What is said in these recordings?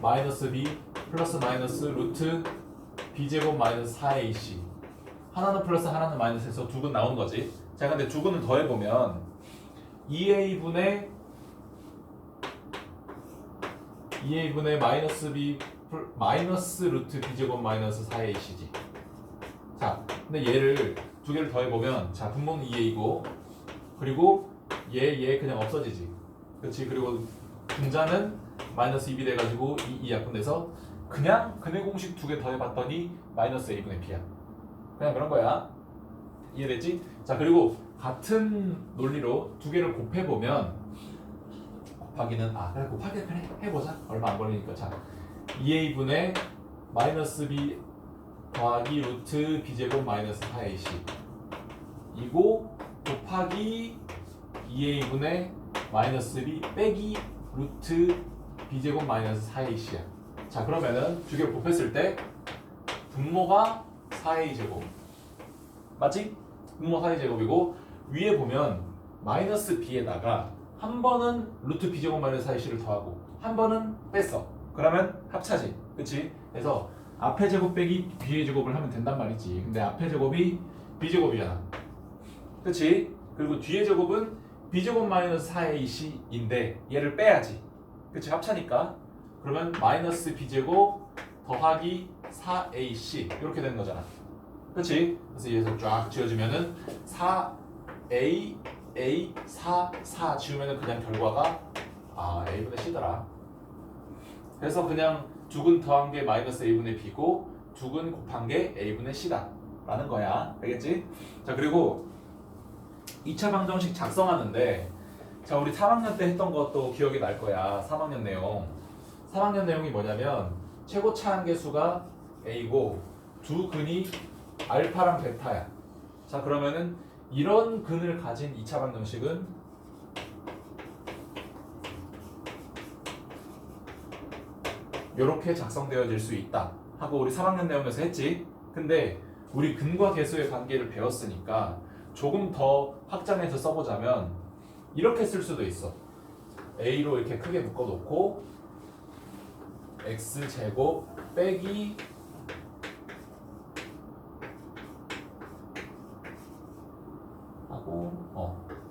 마이너스 b 플러스 마이너스 루트 b제곱 마이너스 4ac 하나는 플러스 하나는 마이너스 해서 두근 나오는 거지. 자 근데 두근을 더해보면 2a분의 마이너스 b 마이너스 루트 b제곱 마이너스 4ac지. 자 근데 얘를 두 개를 더해보면 자 분모는 2a이고 그리고 얘 그냥 없어지지. 그렇지. 그리고 분자는 마이너스 2b 돼가지고 2 약분돼서 그냥 근의 공식 두 개 더해봤더니 마이너스 a분의 b야. 그냥 그런 거야. 이해됐지? 자 그리고 같은 논리로 두 개를 곱해보면 곱하기는 그래 곱하기 그래 해보자. 얼마 안 걸리니까. 자 2a분의 마이너스 b 더하기 루트 b제곱 마이너스 4ac 이고 곱하기 2a분의 마이너스 b 빼기 루트 b제곱 마이너스 4ac야. 자 그러면은 두 개를 곱했을 때 분모가 4a 제곱 맞지? 분모 4a 제곱이고 위에 보면 마이너스 b에다가 한 번은 루트 b제곱 마이너스 4ac를 더하고 한 번은 뺐어. 그러면 합차지. 그치? 그래서 앞에 제곱 빼기 뒤에 제곱을 하면 된단 말이지. 근데 앞에 제곱이 b제곱이잖아. 그치? 그리고 뒤에 제곱은 b제곱 마이너스 4ac인데 얘를 빼야지. 그치? 합차니까. 그러면 마이너스 b제곱 더하기 4ac 이렇게 되는 거잖아. 그치? 그래서 여기서 쫙 지워주면은 4a, a, 4 지우면은 그냥 결과가 a분의 c더라. 그래서 그냥 두근 더한 게 마이너스 a분의 b고 두근 곱한 게 a분의 c다 라는 거야. 알겠지? 자 그리고 2차 방정식 작성하는데 자 우리 3학년 때 했던 것도 기억이 날 거야. 3학년 내용. 3학년 내용이 뭐냐면 최고 차항계수가 a고 두 근이 알파랑 베타야. 자 그러면은 이런 근을 가진 2차 방정식은 이렇게 작성되어질 수 있다 하고 우리 3학년 내용에서 했지. 근데 우리 근과 계수의 관계를 배웠으니까 조금 더 확장해서 써보자면 이렇게 쓸 수도 있어. a로 이렇게 크게 묶어놓고 x제곱 빼기 하고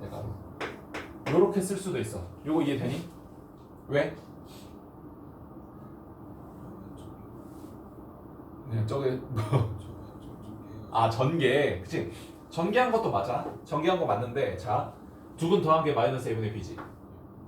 내가 이렇게 쓸 수도 있어. 요거 이해되니? 왜? 그냥 저게 전개. 그치? 전개한 것도 맞아. 전개한 거 맞는데 자 두근 더한 게 마이너스 a분의 b지.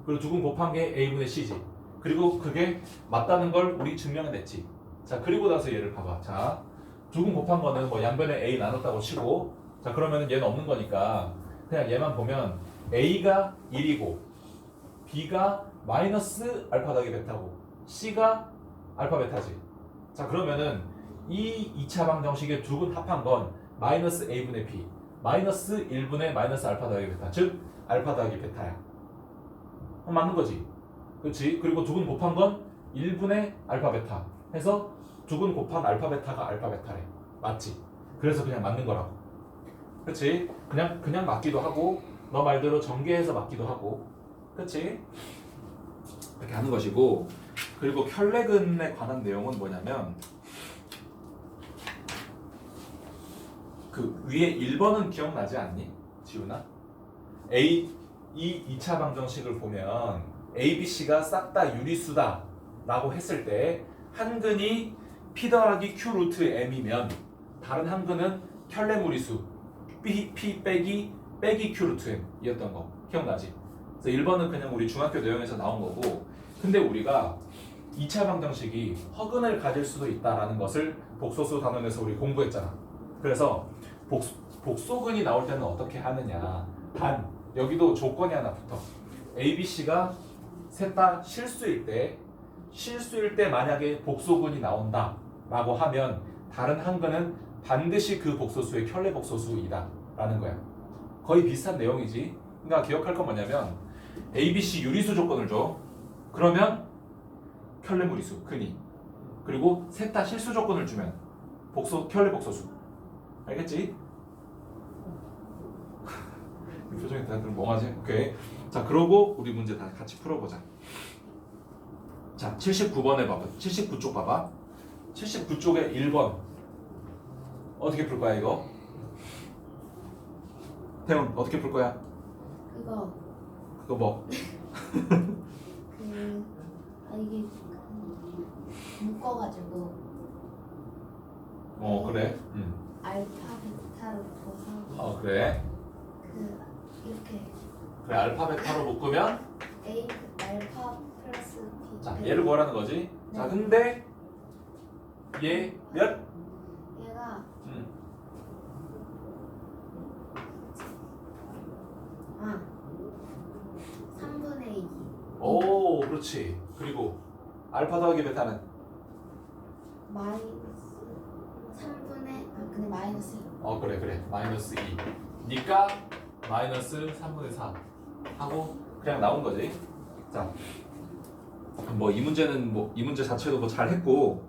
그리고 두근 곱한 게 a분의 c지. 그리고 그게 맞다는 걸 우리 증명해냈지. 자 그리고 나서 얘를 봐봐. 자 두근 곱한 거는 뭐 양변에 a 나눴다고 치고 자 그러면은 얘는 없는 거니까 그냥 얘만 보면 a가 1이고 b가 마이너스 알파 더하기 베타고 c가 알파 베타지. 자 그러면은 이 2차 방정식의 두근 합한 건 마이너스 a분의 b 마이너스 1분의 마이너스 알파 더하기 베타 즉 알파 더하기 베타야. 맞는 거지. 그렇지. 그리고 두근 곱한 건 1분의 알파 베타 해서 두근 곱한 알파 베타가 알파 베타래. 맞지? 그래서 그냥 맞는 거라고. 그렇지? 그냥 맞기도 하고 너 말대로 전개해서 맞기도 하고 그렇지? 이렇게 하는 것이고 그리고 켤레근에 관한 내용은 뭐냐면 그 위에 1번은 기억나지 않니? 지훈아? 이 2차 방정식을 보면 A, B, C가 싹 다 유리수다 라고 했을 때 한 근이 P 더하기 Q 루트 M이면 다른 한 근은 켤레 무리수 P 빼기 Q 루트 M 이었던 거 기억나지? 그래서 1번은 그냥 우리 중학교 내용에서 나온 거고 근데 우리가 2차 방정식이 허근을 가질 수도 있다라는 것을 복소수 단원에서 우리 공부했잖아. 그래서 복소근이 나올 때는 어떻게 하느냐. 단 여기도 조건이 하나 붙어. A, B, C가 셋 다 실수일 때 만약에 복소근이 나온다 라고 하면 다른 한 근은 반드시 그 복소수의 켤레 복소수이다 라는 거야. 거의 비슷한 내용이지. 그러니까 기억할 건 뭐냐면 A, B, C 유리수 조건을 줘. 그러면 켤레 무리수 근이 그리고 셋 다 실수 조건을 주면 켤레 복소수. 알겠지? 이 표정이 다들 멍하지? 오케이. 자, 그러고 우리 문제 다 같이 풀어보자. 자, 79번에 봐봐. 79쪽 봐봐. 79쪽에 1번. 어떻게 풀 거야, 이거? 태훈, 어떻게 풀 거야? 그거 뭐? 이게 묶어가지고 그래. 알파 베타로 둬서 그래. 이렇게 그래, 알파 베타로 묶으면 A 알파 플러스 B 자, 얘를 구하라는 거지. 자, 근데 얘 몇? 얘가 3분의 2 오, 그렇지. 그리고 알파 더하기 베타는 마이너스 3분의 근데 마이너스 그래. 마이너스 2. 니까 마이너스 3분의 4 하고 그냥 나온 거지. 자, 뭐 이 문제는 뭐 이 문제 자체도 뭐 잘 했고,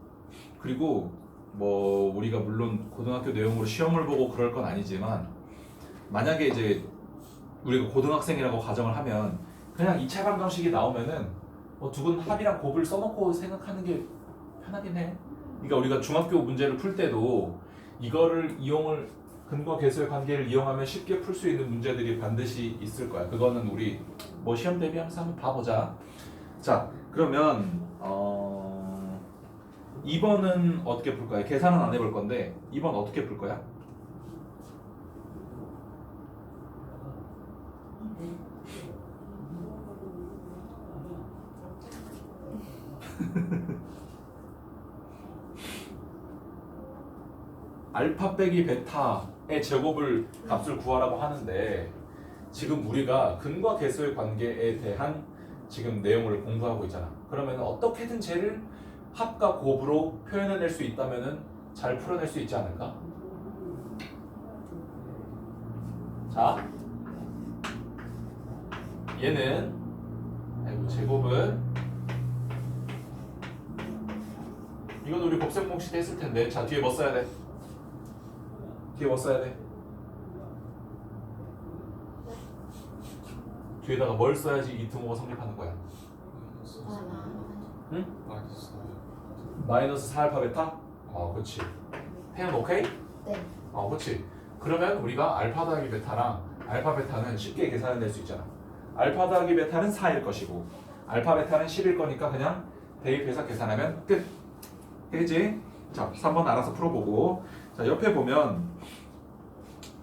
그리고 뭐 우리가 물론 고등학교 내용으로 시험을 보고 그럴 건 아니지만, 만약에 이제 우리가 고등학생이라고 가정을 하면 그냥 2차 방정식이 나오면은 뭐 두근 합이랑 곱을 써놓고 생각하는 게 편하긴 해. 그러니까 우리가 중학교 문제를 풀 때도 이거를 이용을 근과 계수의 관계를 이용하면 쉽게 풀 수 있는 문제들이 반드시 있을 거야. 그거는 우리 뭐 시험 대비하면서 한번 봐보자. 자, 그러면 2번은 어떻게 풀 거야? 계산은 안 해볼 건데 2번 어떻게 풀 거야? 알파 빼기 베타의 제곱을 값을 구하라고 하는데, 지금 우리가 근과 계수의 관계에 대한 지금 내용을 공부하고 있잖아. 그러면 어떻게든 쟤를 합과 곱으로 표현해낼 수 있다면은 잘 풀어낼 수 있지 않을까? 자, 얘는 제곱은 이건 우리 곱셈 공식 했을 텐데, 자 뒤에 뭐 써야 돼? 뒤에 뭐 써야 돼? 뒤에다가 뭘 써야지 이 등호가 성립하는 거야? 응? 마이너스 4알파 베타? 그렇지. 태연 오케이? 네. 그렇지. 그러면 우리가 알파 더하기 베타랑 알파 베타는 쉽게 계산해낼 수 있잖아. 알파 더하기 베타는 4일 것이고 알파 베타는 10일 거니까 그냥 대입해서 계산하면 끝. 되지? 자, 3번 알아서 풀어보고, 자 옆에 보면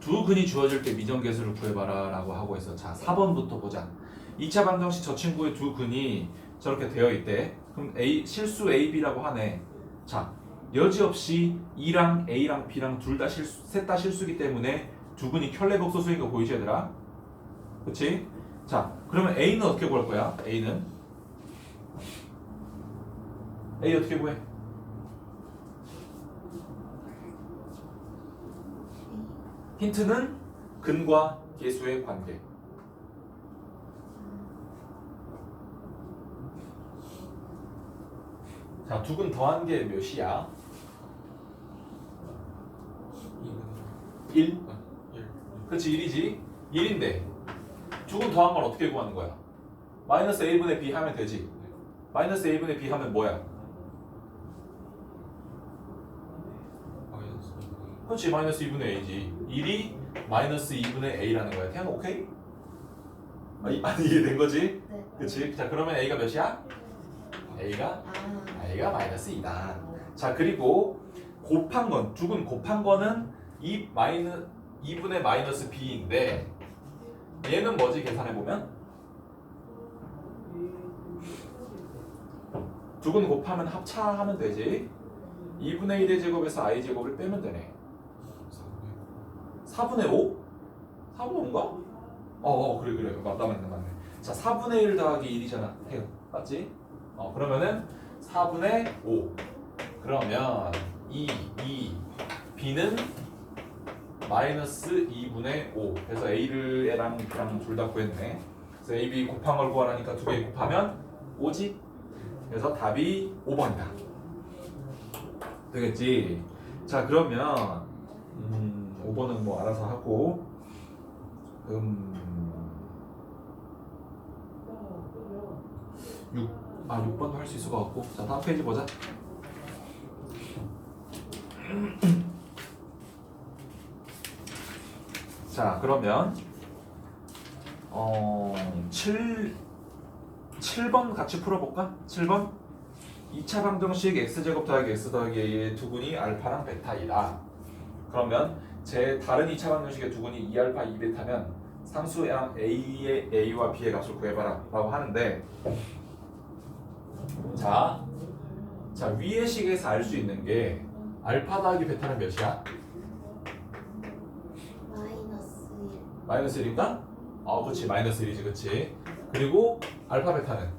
두 근이 주어질 때 미정계수를 구해봐라 라고 하고 있어. 자, 4번부터 보자. 2차 방정식 저 친구의 두 근이 저렇게 되어 있대. 그럼 실수 AB라고 하네. 자, 여지없이 E랑 A랑 B랑 셋 다 실수기 때문에 두 근이 켤레복소수인 거 보이지 얘들아? 그치? 자, 그러면 A는 어떻게 구할 거야? A는? A 어떻게 구해? 힌트는 근과 계수의 관계. 자, 두 근 더한 게 몇이야? 1? 그렇지, 1이지. 1인데 두 근 더한 걸 어떻게 구하는 거야? 마이너스 A분의 B 하면 되지. 마이너스 A분의 B 하면 뭐야? 그렇지, 마이너스 2분의 A지. 1이 마이너스 2분의 A라는 거야. 태양 오케이? 이해된 거지? 네. 그렇지. 자, 그러면 A가 몇이야? A가 마이너스 2다. 자, 그리고 곱한 건, 두 근 곱한 거는 2분의 마이너스 B인데 얘는 뭐지? 계산해보면 두 근 곱하면 합차하면 되지. 2분의 1의 제곱에서 I 제곱을 빼면 되네. 4분의 5? 4분의 5인가? 그래. 맞네. 자, 4분의 1 더하기 1이잖아. 태연. 맞지? 그러면은 4분의 5. 그러면 B는 마이너스 2분의 5. 그래서 A랑 B랑 둘 다 구했네. 그래서 A, B 곱한 걸 구하라니까 두 개 곱하면 5지? 그래서 답이 5번이다. 되겠지? 자, 그러면 5번은 뭐 알아서 하고, 6 아 6번도 할 수 있을 것 같고. 자 다음 페이지 보자. 자 그러면 7번 같이 풀어볼까? 7번 2차 방정식 x제곱 더하기 x 더하기 a의 두근이 알파랑 베타이다. 그러면 제 다른 2차 방정식의 두근이 2알파 2베타면 상수양 a의 a와 b의 값을 구해봐라 라고 하는데 자 위의 식에서 알 수 있는 게 알파 더하기 베타는 몇이야? 마이너스 1. 마이너스 1인가? 그렇지 마이너스 1이지 그렇지. 그리고 알파 베타는?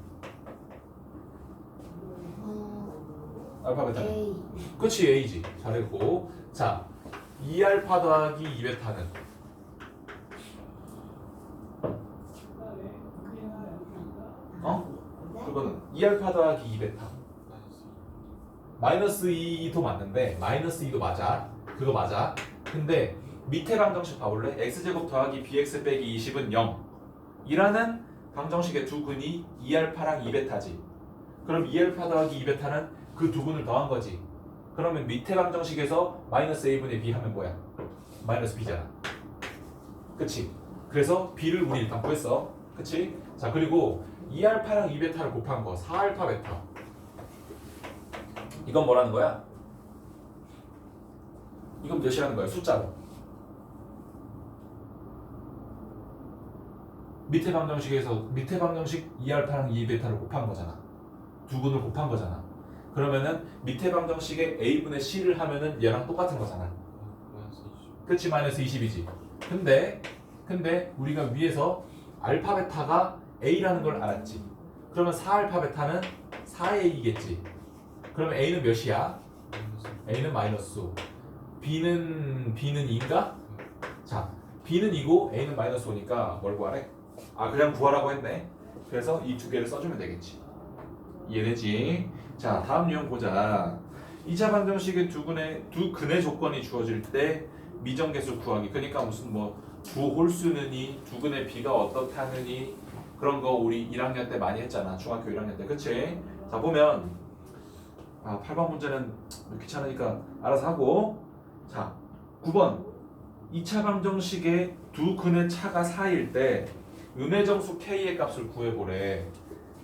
알파 베타는? A. 그렇지 A지. 잘했고. 자 2알파 더하기 2베타는? 네? 그거는 2알파 더하기 2베타 마이너스 2도 맞는데 마이너스 2도 맞아. 그거 맞아. 근데 밑에 방정식 봐볼래? x제곱 더하기 bx 빼기 20은 0 이라는 방정식의 두 근이 2알파랑 2베타지. 그럼 2알파 더하기 2베타는 그 두 근을 더한 거지. 그러면 밑에 방정식에서 마이너스 a분의 b 하면 뭐야? 마이너스 b잖아. 그치? 그래서 b를 우리 일단 구했어. 그치? 자 그리고 2알파랑 2베타를 곱한 거 4알파 베타 이건 뭐라는 거야? 이건 몇이라는 거야? 숫자로. 밑에 방정식 2알파랑 2베타를 곱한 거잖아. 두 근을 곱한 거잖아. 그러면은 밑에 방정식에 a분의 c를 하면은 얘랑 똑같은 거잖아. 그치? 마이너스 20이지. 근데 우리가 위에서 알파 베타가 a라는 걸 알았지. 그러면 4알파 베타는 4a겠지. 그러면 a는 몇이야? a는 마이너스 5. b는 2인가? 자 b는 2고 a는 마이너스 5니까 뭘 구하래? 그냥 구하라고 했네. 그래서 이 두 개를 써주면 되겠지. 이해되지? 자 다음 유형 보자. 2차 방정식의 두 근의 조건이 주어질 때 미정계수 구하기. 그러니까 무슨 두 홀수느니 두 근의 비가 어떻다느니 그런 거 우리 1학년 때 많이 했잖아. 중학교 1학년 때. 그치? 자 보면 8번 문제는 귀찮으니까 알아서 하고. 자 9번 2차 방정식의 두 근의 차가 4일 때 음의 정수 k의 값을 구해보래.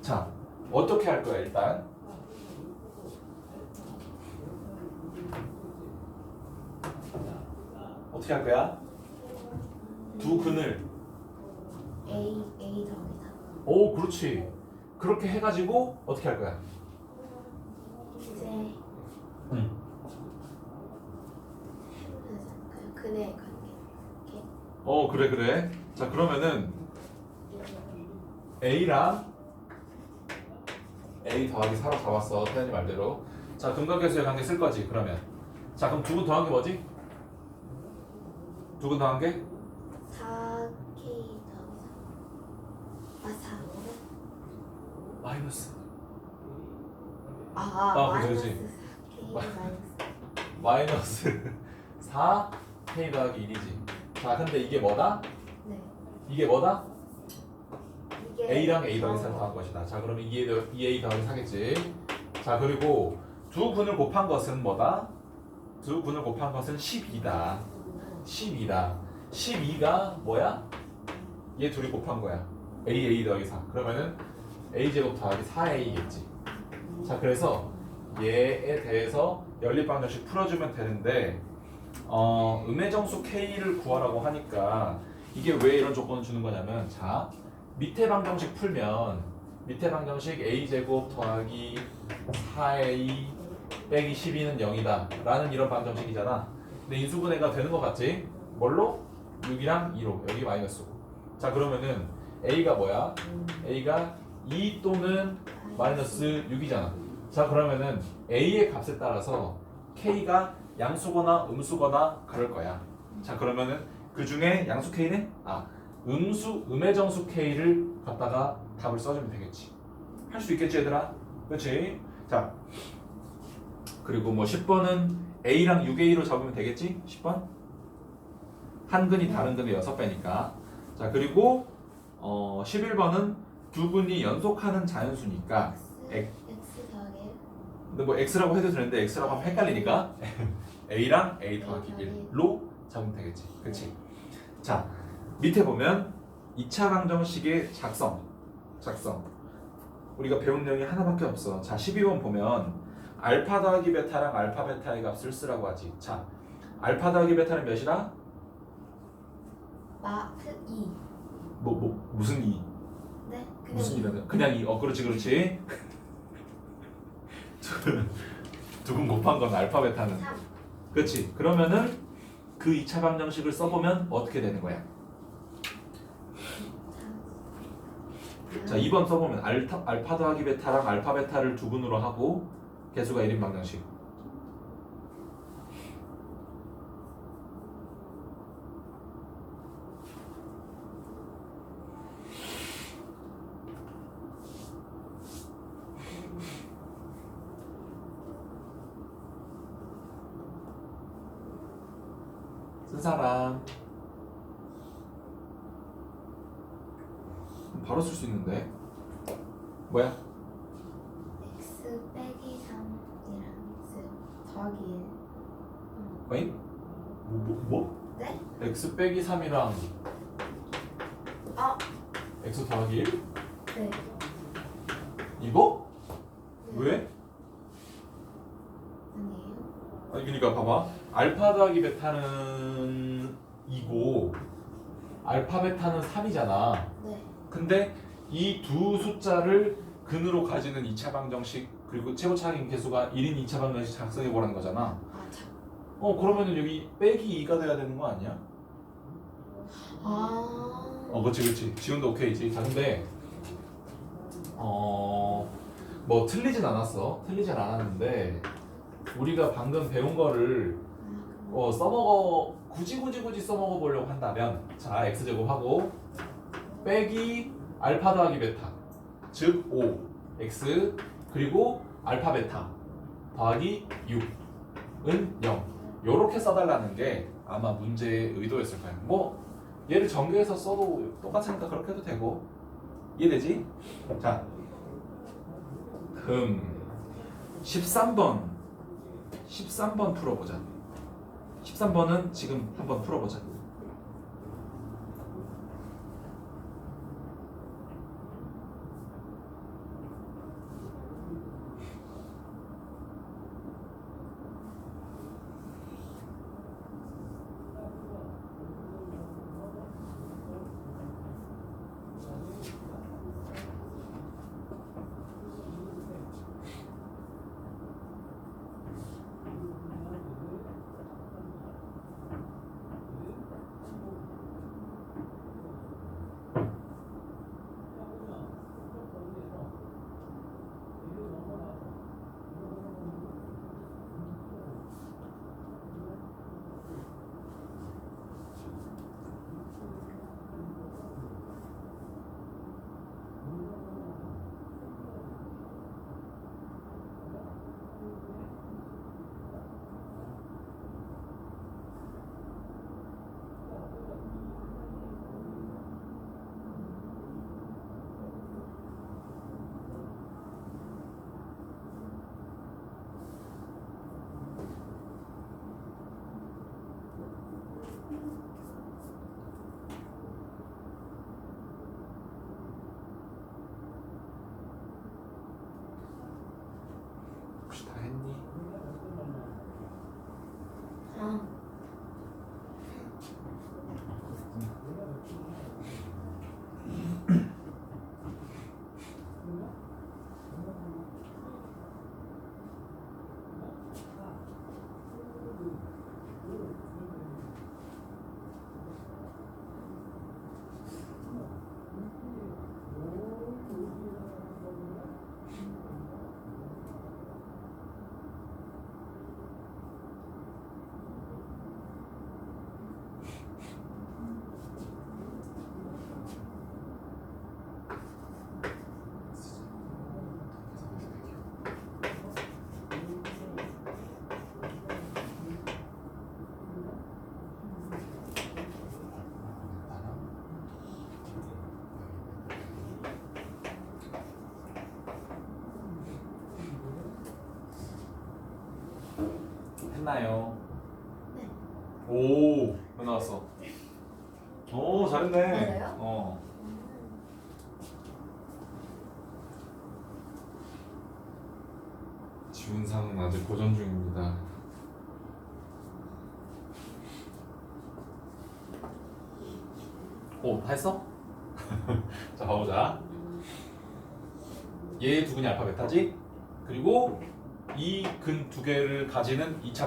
자 어떻게 할 거야 일단? 어떻게 할 거야? 두 근을 A 더하기다. 오 그렇지. 그렇게 해가지고 어떻게 할 거야? 이제 응. 근의 관계. 그래. 자 그러면은 A랑 A 더하기 4로 잡았어. 태연이 말대로. 자 근각계수의 관계 쓸 거지 그러면. 자 그럼 두 근 더한 게 뭐지? 두 근 더한 게? 4K 더하기 4. 4. 마이너스. 마이너스 그거지. 4K 마이너스. 마이너스 4 K 더하기 1이지. 자 근데 이게 뭐다? 네. 이게 뭐다? 이게 A랑 A 더하기 4를 더한 것이다. 자 그러면 2A 더하기 4겠지. 자 그리고 두 근을 곱한 것은 뭐다? 두 근을 곱한 것은 12다. 12가 뭐야? 얘 둘이 곱한 거야. A 더하기 4. 그러면은 A제곱 더하기 4A겠지. 자 그래서 얘에 대해서 연립방정식 풀어주면 되는데 음의 정수 K를 구하라고 하니까 이게 왜 이런 조건을 주는 거냐면 자 밑에 방정식 풀면 밑에 방정식 A제곱 더하기 4A 빼기 12는 0이다 라는 이런 방정식이잖아. 근데 인수분해가 되는 것 같지? 뭘로? 6이랑 2로. 여기 마이너스 5. 자 그러면은 A가 뭐야? A가 2 또는 마이너스 6이잖아. 자 그러면은 A의 값에 따라서 K가 양수거나 음수거나 그럴 거야. 자 그러면은 그 중에 양수 K는 음의 정수 K를 갖다가 답을 써주면 되겠지. 할 수 있겠지 얘들아? 그렇지? 자 그리고 10번은 A랑 6A로 잡으면 되겠지? 10번? 한 근이 다른 근의 6배니까. 자 그리고 11번은 두 근이 연속하는 자연수니까 X 더하기 1. 근데 뭐 x라고 해도 되는데 x라고 하면 헷갈리니까 a랑 a 더하기 1로 잡으면 되겠지. 그치? 자, 밑에 보면 2차 방정식의 작성. 우리가 배운 내용이 하나밖에 없어. 자, 12번 보면 알파 더하기 베타랑 알파 베타의 값을 쓰라고 하지. 자, 알파 더하기 베타는 몇이라? 마크 2. 무슨 2? 네? 무슨 2라는? 그냥 2. 그렇지. 두근 곱한 건 알파 베타는. 3. 그렇지. 그러면은 그 2차 방정식을 써보면 어떻게 되는 거야? 자, 2번 써보면 알파 더하기 베타랑 알파 베타를 두근으로 하고 개수가 1인 방정식. 쓴 사람 바로 쓸 수 있는데 뭐야? X 빼기 3이랑 X 더하기 1. 어이? 네? x 빼기 3이랑 아, x 더하기 1? 네. 이거? 네. 왜? 아니에요? 아니 그러니까 봐봐. 알파 더하기 베타는 2고 알파 베타는 3이잖아. 네. 근데 이 두 숫자를 근으로 가지는 2차 방정식 그리고 최고차항 개수가 1인 2차 방정식 작성해 보라는 거잖아. 아, 참. 그러면은 여기 빼기 2가 돼야 되는 거 아니야? 아. 그렇지. 지금도 오케이지. 자, 근데 뭐 틀리진 않았는데 우리가 방금 배운 거를 굳이 써먹어 보려고 한다면 자, x제곱하고 빼기 알파 더하기 베타 즉 5 x 그리고 알파 베타 더하기 6은 0 요렇게 써달라는 게 아마 문제의 의도였을 거예요. 뭐 얘를 전개해서 써도 똑같으니까 그렇게 해도 되고 이해되지? 자, 13번 풀어보자. 13번은 지금 한번 풀어보자. 했나요? 네. 오, 왜 나왔어? 오, 잘했네. 맞아요? 어. 지훈상은 아직 고전 중입니다. 오, 다 했어? 자, 봐보자. 얘 두근이 알파 베타지? 그리고 이 근 두 개를 가지는 2차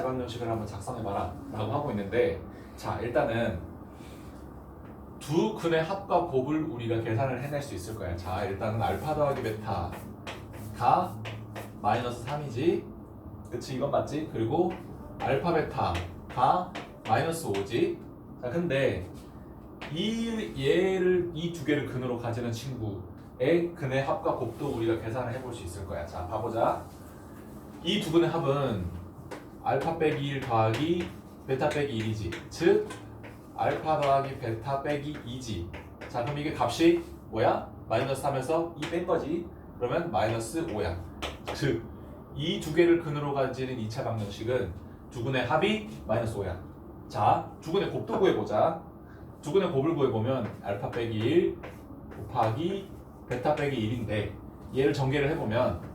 방정식을 한번 작성해봐라 라고 하고 있는데, 자, 일단은 두 근의 합과 곱을 우리가 계산을 해낼 수 있을 거야. 자, 일단은 알파 더하기 베타가 마이너스 3이지. 그치, 이건 맞지? 그리고 알파 베타가 마이너스 5지. 자, 근데 이 두 개를 근으로 가지는 친구의 근의 합과 곱도 우리가 계산을 해볼 수 있을 거야. 자, 봐보자. 이 두 근의 합은 알파 빼기 1 더하기 베타 빼기 1이지. 즉 알파 더하기 베타 빼기 2지. 자, 그럼 이게 값이 뭐야? 마이너스 3에서 2 뺀 거지. 그러면 마이너스 5야. 즉 이 두 개를 근으로 가지는 2차 방정식은 두 근의 합이 마이너스 5야. 자, 두 근의 곱도 구해보자. 두 근의 곱을 구해보면 알파 빼기 1 곱하기 베타 빼기 1인데, 얘를 전개를 해보면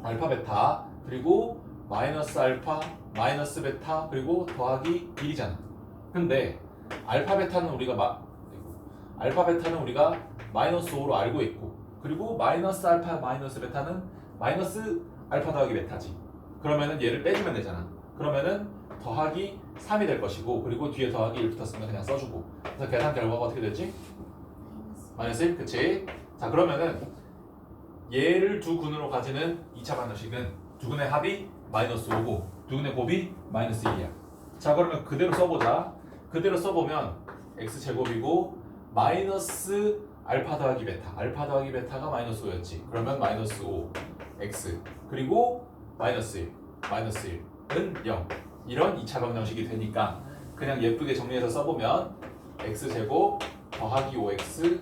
알파 베타 그리고 마이너스 알파 마이너스 베타 그리고 더하기 1이잖아. 근데 알파 베타는 우리가 마이너스 5로 알고 있고, 그리고 마이너스 알파 마이너스 베타는 마이너스 알파 더하기 베타지. 그러면은 얘를 빼주면 되잖아. 그러면은 더하기 3이 될 것이고, 그리고 뒤에 더하기 1 붙었으면 그냥 써주고. 그래서 계산 결과가 어떻게 되지? 마이너스 1? 그치? 자, 그러면은 얘를 두 근으로 가지는 2차 방정식은 두 근의 합이 마이너스 5고 두 근의 곱이 마이너스 1이야. 자, 그러면 그대로 써보자. 그대로 써보면 x제곱이고 마이너스 알파 더하기 베타가 마이너스 5였지. 그러면 마이너스 5 x 그리고 마이너스 1은 0. 이런 2차 방정식이 되니까 그냥 예쁘게 정리해서 써보면 x제곱 더하기 5x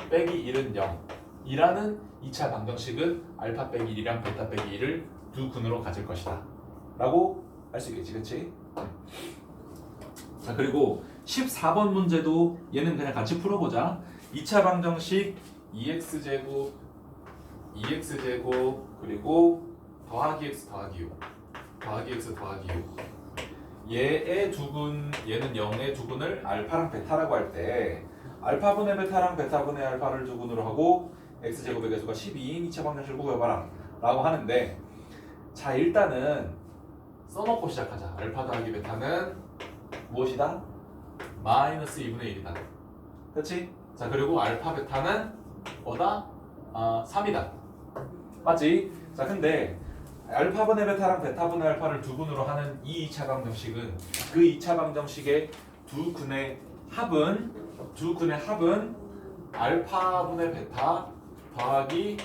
빼기 1은 0 이라는 2차 방정식은 알파 빼기 1이랑 베타 빼기 1을 두 근으로 가질 것이다 라고 할 수 있겠지. 그치? 자, 그리고 14번 문제도 얘는 그냥 같이 풀어보자. 2차 방정식 2x제곱 그리고 더하기 x 더하기 6 얘의 두근, 얘는 0의 두근을 알파랑 베타라고 할 때 알파분의 베타랑 베타분의 알파를 두근으로 하고 x제곱의 개수가 12인 2차 방정식을 구해봐라 라고 하는데, 자, 일단은 써놓고 시작하자. 알파 더하기 베타는 무엇이다? 마이너스 2분의 1이다. 그렇지? 자, 그리고 알파 베타는 뭐다? 3이다. 맞지? 자, 근데 알파분의 베타랑 베타분의 알파를 두 근으로 하는 이 2차 방정식은 그 2차 방정식의 두 근의 합은 알파분의 베타 더하기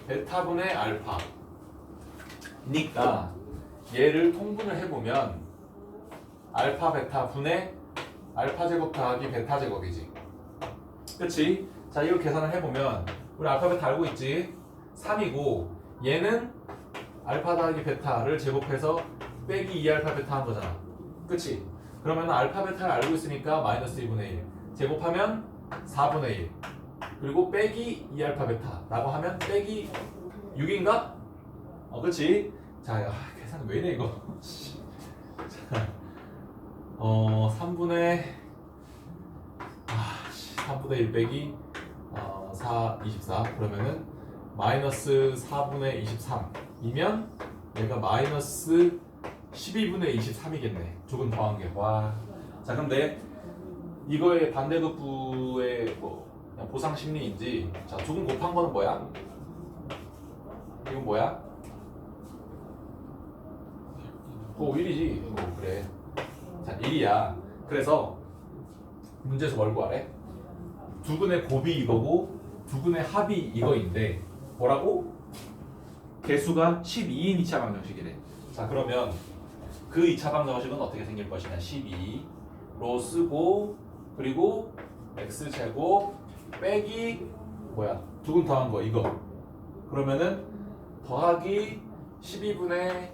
베타분의 알파 니까 얘를 통분을 해보면 알파 베타 분의 알파 제곱 더하기 베타 제곱이지. 그치? 자, 이거 계산을 해보면 우리 알파 베타 알고 있지? 3이고 얘는 알파 더하기 베타를 제곱해서 빼기 2알파 베타 한 거잖아. 그치? 그러면 알파 베타를 알고 있으니까 마이너스 2분의 1 제곱하면 4분의 1 그리고 빼기 2알파 베타 라고 하면 빼기 6인가? 그치? 자, 계산 왜 이래 이거. 자, 3분의 1 빼기 24 그러면은 마이너스 4분의 23이면 얘가 마이너스 12분의 23이겠네. 조금 더한 게. 와. 자, 근데 이거의 반대급부의 그냥 보상 심리인지. 자, 조금 곱한 거는 뭐야? 이건 뭐야? 1이지. 그래. 자, 1이야. 그래서 문제에서 뭘 구하래? 두 근의 곱이 이거고 두 근의 합이 이거인데 뭐라고? 개수가 12인 2차 방정식이래. 자, 그러면 그 2차 방정식은 어떻게 생길 것이냐? 12로 쓰고 그리고 x제곱 빼기 두 근 더한 거 이거. 그러면은 더하기 12분의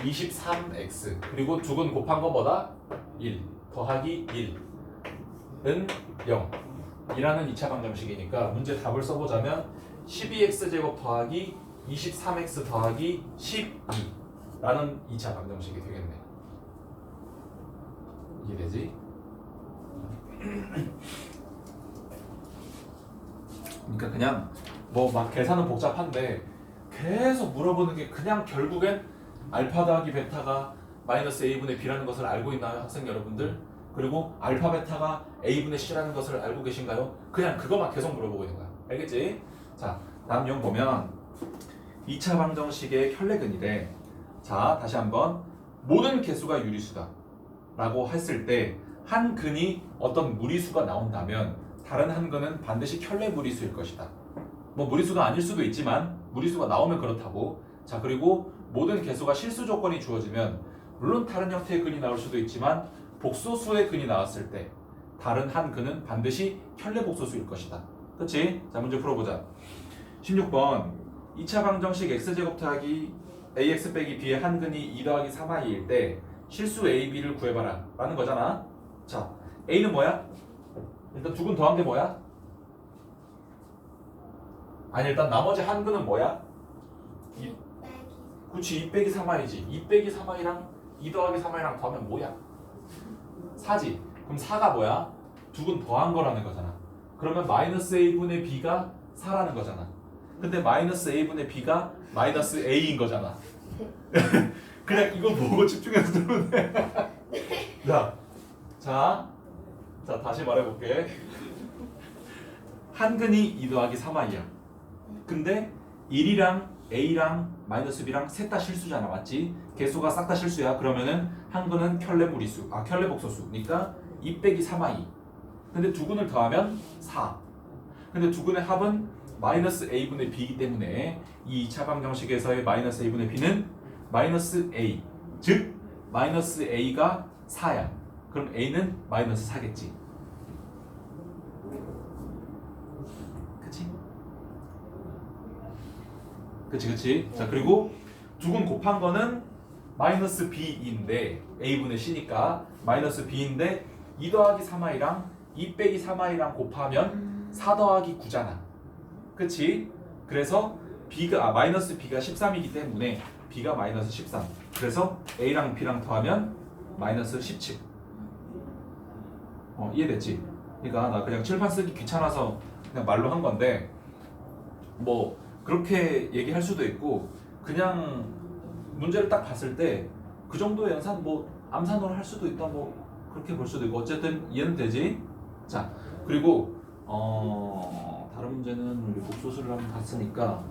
23x 그리고 두근 곱한 거 뭐다? 1 더하기 1은 0 이라는 2차 방정식이니까 문제 답을 써보자면 12x제곱 더하기 23x 더하기 12라는 2차 방정식이 되겠네. 이해되지? 그러니까 그냥 뭐 막 계산은 복잡한데 계속 물어보는 게 그냥 결국엔 알파 더하기 베타가 마이너스 a분의 b라는 것을 알고 있나요, 학생 여러분들? 그리고 알파 베타가 a분의 c라는 것을 알고 계신가요? 그냥 그거만 계속 물어보고 있는 거야. 알겠지? 자, 다음 용 보면 2차 방정식의 혈례근이래. 자, 다시 한번 모든 개수가 유리수다 라고 했을 때 한 근이 어떤 무리수가 나온다면 다른 한 근은 반드시 혈례 무리수일 것이다. 뭐 무리수가 아닐 수도 있지만 무리수가 나오면 그렇다고. 자, 그리고 모든 개수가 실수 조건이 주어지면 물론 다른 형태의 근이 나올 수도 있지만 복소수의 근이 나왔을 때 다른 한 근은 반드시 혈례 복소수일 것이다. 그치? 자, 문제 풀어보자. 16번 2차 방정식 x제곱 더하기 ax 빼기 b의 한 근이 2 더하기 3i일 때 실수 a, b를 구해봐라 라는 거잖아. 자, a는 뭐야? 일단 두근 더한 게 뭐야? 아니 일단 나머지 한 근은 뭐야? 그치, 2 빼기 3i지. 2 빼기 3i랑 2 더하기 3i랑 더하면 뭐야? 4지. 그럼 4가 뭐야? 두근 더한 거라는 거잖아. 그러면 마이너스 a분의 b가 4라는 거잖아. 근데 마이너스 a분의 b가 마이너스 a인 거잖아. 그냥 이거 보고 집중해서 들으면 돼. 자, 다시 말해볼게. 한 근이 2 더하기 3i야. 근데 1이랑 a랑 마이너스 b랑 셋 다 실수잖아, 맞지? 개수가 싹 다 실수야. 그러면은 한 근은 켤레 무리수, 켤레 복소수니까 2 빼기 3i. 근데 두 근을 더하면 4. 근데 두 근의 합은 마이너스 a분의 b이기 때문에 이 2차 방정식에서의 마이너스 a분의 b는 마이너스 a, 즉 마이너스 a가 4야. 그럼 a는 마이너스 4겠지. 그치. 자, 그리고 두근 곱한 거는 마이너스 b인데 a분의 c니까 마이너스 b인데 2 더하기 3i랑 2 빼기 3i랑 곱하면 4 더하기 9잖아. 그치? 그래서 b가 마이너스 b가 13이기 때문에 b가 마이너스 13. 그래서 a랑 b랑 더하면 마이너스 17. 이해됐지? 그러니까 나 그냥 칠판 쓰기 귀찮아서 그냥 말로 한 건데 뭐 그렇게 얘기할 수도 있고 그냥 문제를 딱 봤을 때 그 정도의 연산 뭐 암산으로 할 수도 있다 뭐 그렇게 볼 수도 있고 어쨌든 이해는 되지? 자, 그리고 다른 문제는 우리 복소수를 한번 봤으니까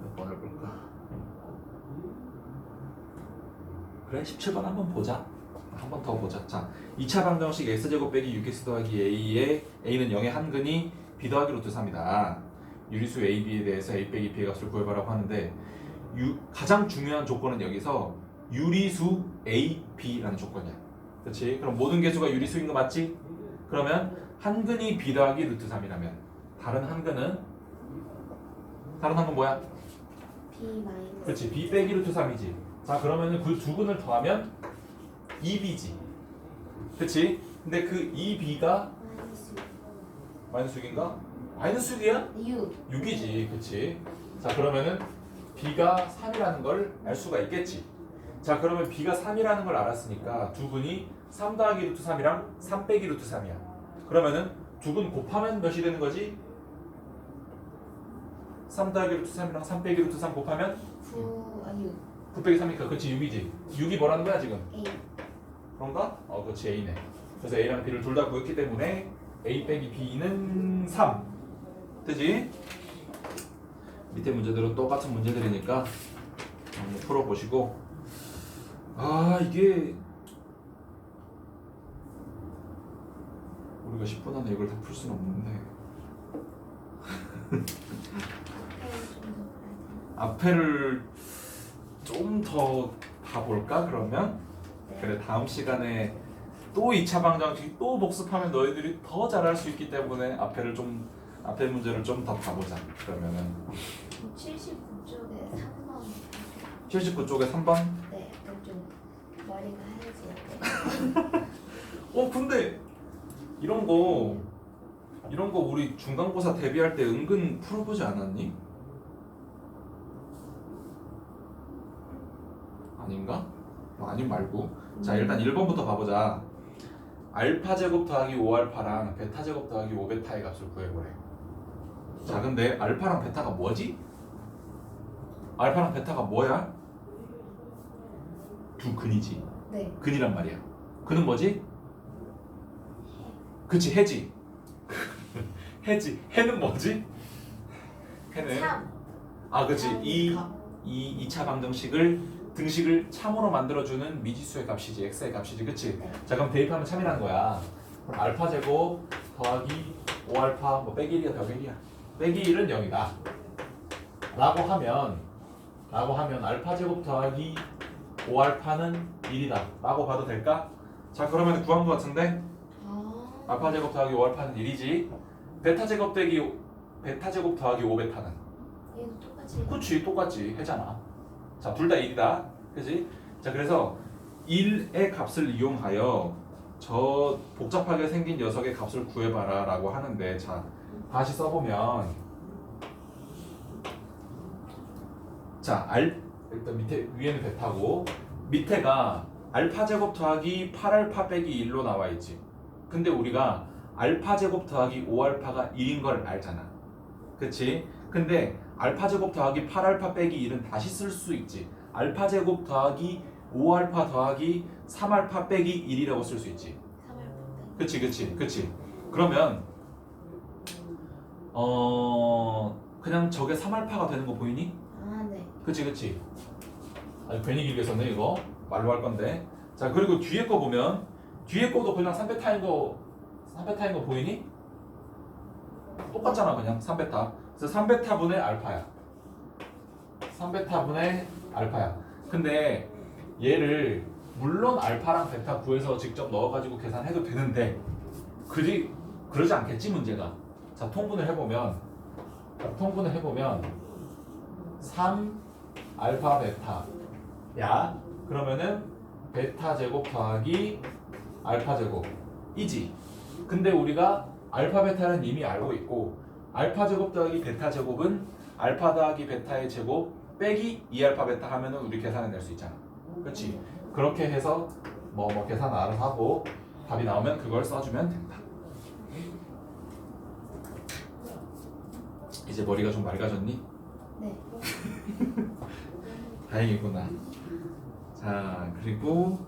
몇 번을 볼까? 그래, 17번 한번 보자. 한 번 더 보자. 자, 2차 방정식 x제곱 빼기 6x 더하기 a의 a는 0의 한 근이 b 더하기 루트 3이다. 유리수 a, b에 대해서 a 빼기 b의 값을 구해보라고 하는데 가장 중요한 조건은 여기서 유리수 a, b라는 조건이야. 그렇지? 그럼 모든 개수가 유리수인 거 맞지? 그러면 한 근이 b 더하기 루트 3이라면 다른 한 근은 뭐야? B 마이너스. 그렇지, b 빼기 루트 3이지. 자, 그러면은 그 두 근을 더하면 2b지. 그치? 근데 그 2b가 마이너스 마이너스 6인가? 마이너스 6이야? 6. 6이지. 그치? 자, 그러면은 b가 3이라는 걸 알 수가 있겠지. 자, 그러면 b가 3이라는 걸 알았으니까 두 근이 3 더하기 루트 3이랑 3 빼기 루트 3이야. 그러면은 두 근 곱하면 몇이 되는 거지? 3 더하기 루트 3이랑 3 빼기 루트 3 곱하면 6. 9 빼기 3이니까 그치 6이지. 6이 뭐라는 거야 지금? A. 그런가? 그렇지, A네. 그래서 A랑 B를 둘 다 구했기 때문에 A 빼기 B는 3. 되지? 밑에 문제들은 똑같은 문제들이니까 한번 풀어보시고. 이게 우리가 10분 안에 이걸 다 풀 수는 없는데 앞에를 좀 더 봐볼까 그러면? 그래, 다음 시간에 또 2차 방정식 또 복습하면 너희들이 더 잘할 수 있기 때문에 앞에를 좀 앞에 문제를 좀 더 봐보자. 그러면은 79쪽에 3번. 79쪽에 3번. 네, 약간 좀 머리가 하얘지는데. 근데 이런 거 우리 중간고사 대비할 때 은근 풀어보지 않았니? 아닌가? 아니 말고. 자, 일단 1번부터 봐보자. 알파 제곱 더하기 5알파랑 베타 제곱 더하기 5베타의 값을 구해보래. 자, 근데 알파랑 베타가 뭐지? 알파랑 베타가 뭐야? 두 근이지. 네. 근이란 말이야. 근은 뭐지? 그치, 해지. 해지. 해는 뭐지? 해는 3. 그치. 이 2차 방정식을 등식을 참으로 만들어주는 미지수의 값이지, x의 값이지, 그치? 자, 그럼 대입하면 참이란 거야. 그럼 알파 제곱 더하기 5알파 뭐 빼기 1이야, 더하기 1이야. 빼기 1은 0이다. 라고 하면 알파 제곱 더하기 5알파는 1이다. 라고 봐도 될까? 자, 그러면 구한 거 같은데? 알파 제곱 더하기 5알파는 1이지. 베타 제곱 더하기 5베타는? 얘도 똑같이. 그치, 똑같지. 해잖아. 자, 둘 다 1이다. 그치? 자, 그래서 1의 값을 이용하여 저 복잡하게 생긴 녀석의 값을 구해봐라 라고 하는데, 자, 다시 써보면, 자, 일단 위에는 베타고 밑에가 알파 제곱 더하기 8알파 빼기 1로 나와 있지. 근데 우리가 알파 제곱 더하기 5알파가 1인 걸 알잖아. 그치? 근데 알파 제곱 더하기 8알파 빼기 1은 다시 쓸 수 있지. 알파 제곱 더하기 5알파 더하기 3알파 빼기 1이라고 쓸 수 있지. 3알파. 그치. 그러면 그냥 저게 3알파가 되는 거 보이니? 네. 그치. 아니, 괜히 길게 썼네 이거. 말로 할 건데. 자, 그리고 뒤에 거 보면 뒤에 거도 그냥 3베타인 거 보이니? 똑같잖아, 그냥 3베타. 그래서 3베타분의 알파야. 3베타분의 알파야. 근데 얘를 물론 알파랑 베타 구해서 직접 넣어가지고 계산해도 되는데 그러지 않겠지 문제가. 자, 통분을 해보면 3 알파 베타 야 그러면은 베타 제곱 더하기 알파 제곱이지. 근데 우리가 알파 베타는 이미 알고 있고 알파 제곱 더하기 베타 제곱은 알파 더하기 베타의 제곱 빼기 2알파 베타 하면은 우리 계산해낼 수 있잖아. 그렇지? 그렇게 해서 뭐 계산 알아서 하고 답이 나오면 그걸 써주면 된다. 이제 머리가 좀 맑아졌니? 네. 다행이구나. 자, 그리고